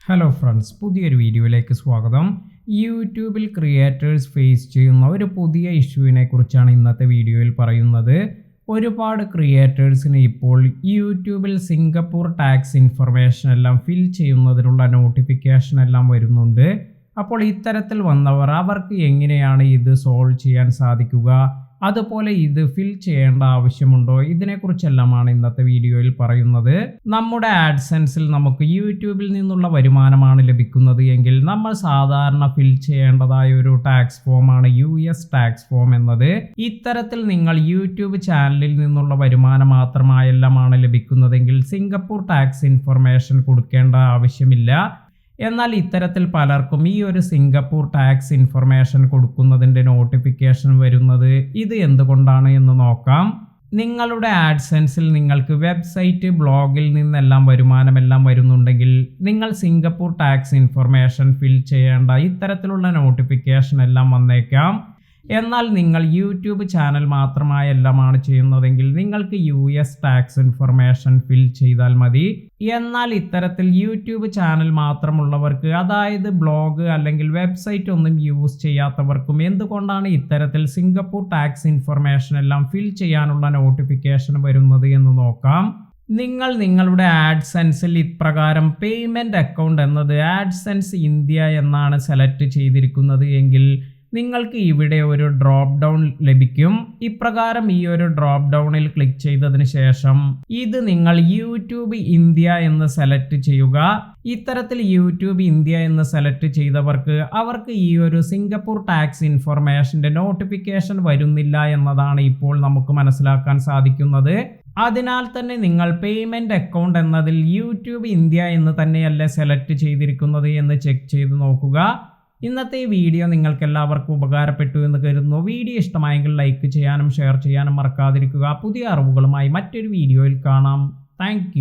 Hello friends, പുതിയൊരു വീഡിയോയിലേക്ക് സ്വാഗതം. യൂട്യൂബിൽ ക്രിയേറ്റേഴ്സ് ഫേസ് ചെയ്യുന്ന ഒരു പുതിയ ഇഷ്യൂവിനെ കുറിച്ചാണ് ഇന്നത്തെ വീഡിയോയിൽ പറയുന്നത്. ഒരുപാട് ക്രിയേറ്റേഴ്സിന് ഇപ്പോൾ യൂട്യൂബിൽ സിംഗപ്പൂർ ടാക്സ് ഇൻഫർമേഷൻ എല്ലാം ഫിൽ ചെയ്യുന്നതിനുള്ള നോട്ടിഫിക്കേഷൻ എല്ലാം വരുന്നുണ്ട്. അപ്പോൾ ഇത്തരത്തിൽ വന്നവർ അവർക്ക് എങ്ങനെയാണ് ഇത് സോൾവ് ചെയ്യാൻ സാധിക്കുക, അതുപോലെ ഇത് ഫിൽ ചെയ്യേണ്ട ആവശ്യമുണ്ടോ, ഇതിനെക്കുറിച്ചെല്ലാമാണ് ഇന്നത്തെ വീഡിയോയിൽ പറയുന്നത്. നമ്മുടെ ആഡ്സെൻസിൽ നമുക്ക് യൂട്യൂബിൽ നിന്നുള്ള വരുമാനമാണ് ലഭിക്കുന്നത് എങ്കിൽ നമ്മൾ സാധാരണ ഫിൽ ചെയ്യേണ്ടതായ ഒരു ടാക്സ് ഫോമാണ് US ടാക്സ് ഫോം എന്നത്. ഇത്തരത്തിൽ നിങ്ങൾ യൂട്യൂബ് ചാനലിൽ നിന്നുള്ള വരുമാനം മാത്രമായെല്ലാമാണ് ലഭിക്കുന്നതെങ്കിൽ സിംഗപ്പൂർ ടാക്സ് ഇൻഫർമേഷൻ കൊടുക്കേണ്ട ആവശ്യമില്ല. എന്നാൽ ഇത്തരത്തിൽ പലർക്കും ഈ ഒരു സിംഗപ്പൂർ ടാക്സ് ഇൻഫർമേഷൻ കൊടുക്കുന്നതിൻ്റെ നോട്ടിഫിക്കേഷൻ വരുന്നത് ഇത് എന്തുകൊണ്ടാണ് എന്ന് നോക്കാം. നിങ്ങളുടെ ആഡ്സെൻസിൽ നിങ്ങൾക്ക് വെബ്സൈറ്റ്, ബ്ലോഗിൽ നിന്നെല്ലാം വരുമാനമെല്ലാം വരുന്നുണ്ടെങ്കിൽ നിങ്ങൾ സിംഗപ്പൂർ ടാക്സ് ഇൻഫർമേഷൻ ഫിൽ ചെയ്യേണ്ട ഇത്തരത്തിലുള്ള നോട്ടിഫിക്കേഷൻ എല്ലാം വന്നേക്കാം. എന്നാൽ നിങ്ങൾ യൂട്യൂബ് ചാനൽ മാത്രമായെല്ലാമാണ് ചെയ്യുന്നതെങ്കിൽ നിങ്ങൾക്ക് US ടാക്സ് ഇൻഫർമേഷൻ ഫിൽ ചെയ്താൽ മതി. എന്നാൽ ഇത്തരത്തിൽ യൂട്യൂബ് ചാനൽ മാത്രമുള്ളവർക്ക്, അതായത് ബ്ലോഗ് അല്ലെങ്കിൽ വെബ്സൈറ്റ് ഒന്നും യൂസ് ചെയ്യാത്തവർക്കും എന്തുകൊണ്ടാണ് ഇത്തരത്തിൽ സിംഗപ്പൂർ ടാക്സ് ഇൻഫർമേഷൻ എല്ലാം ഫിൽ ചെയ്യാനുള്ള നോട്ടിഫിക്കേഷൻ വരുന്നത് എന്ന് നോക്കാം. നിങ്ങൾ നിങ്ങളുടെ ആഡ്സെൻസിൽ ഇപ്രകാരം പേയ്മെൻറ്റ് അക്കൗണ്ട് എന്നത് ആഡ്സെൻസ് ഇന്ത്യ എന്നാണ് സെലക്ട് ചെയ്തിരിക്കുന്നത് എങ്കിൽ നിങ്ങൾക്ക് ഇവിടെ ഒരു ഡ്രോപ്പ് ഡൗൺ ലഭിക്കും. ഇപ്രകാരം ഈ ഒരു ഡ്രോപ്പ് ഡൗണിൽ ക്ലിക്ക് ചെയ്തതിന് ശേഷം ഇത് നിങ്ങൾ യൂട്യൂബ് ഇന്ത്യ എന്ന് സെലക്ട് ചെയ്യുക. ഇത്തരത്തിൽ യൂട്യൂബ് ഇന്ത്യ എന്ന് സെലക്ട് ചെയ്തവർക്ക് അവർക്ക് ഈ ഒരു സിംഗപ്പൂർ ടാക്സ് ഇൻഫർമേഷന്റെ നോട്ടിഫിക്കേഷൻ വരുന്നില്ല എന്നതാണ് ഇപ്പോൾ നമുക്ക് മനസ്സിലാക്കാൻ സാധിക്കുന്നത്. അതിനാൽ തന്നെ നിങ്ങൾ പേയ്മെന്റ് അക്കൗണ്ട് എന്നതിൽ യൂട്യൂബ് ഇന്ത്യ എന്ന് തന്നെയല്ലേ സെലക്ട് ചെയ്തിരിക്കുന്നത് എന്ന് ചെക്ക് ചെയ്ത് നോക്കുക. ഇന്നത്തെ വീഡിയോ നിങ്ങൾക്ക് എല്ലാവർക്കും ഉപകാരപ്പെട്ടു എന്ന് കരുതുന്നു. വീഡിയോ ഇഷ്ടമായെങ്കിൽ ലൈക്ക് ചെയ്യാനും ഷെയർ ചെയ്യാനും മറക്കാതിരിക്കുക. പുതിയ അറിവുകളുമായി മറ്റൊരു വീഡിയോയിൽ കാണാം. താങ്ക്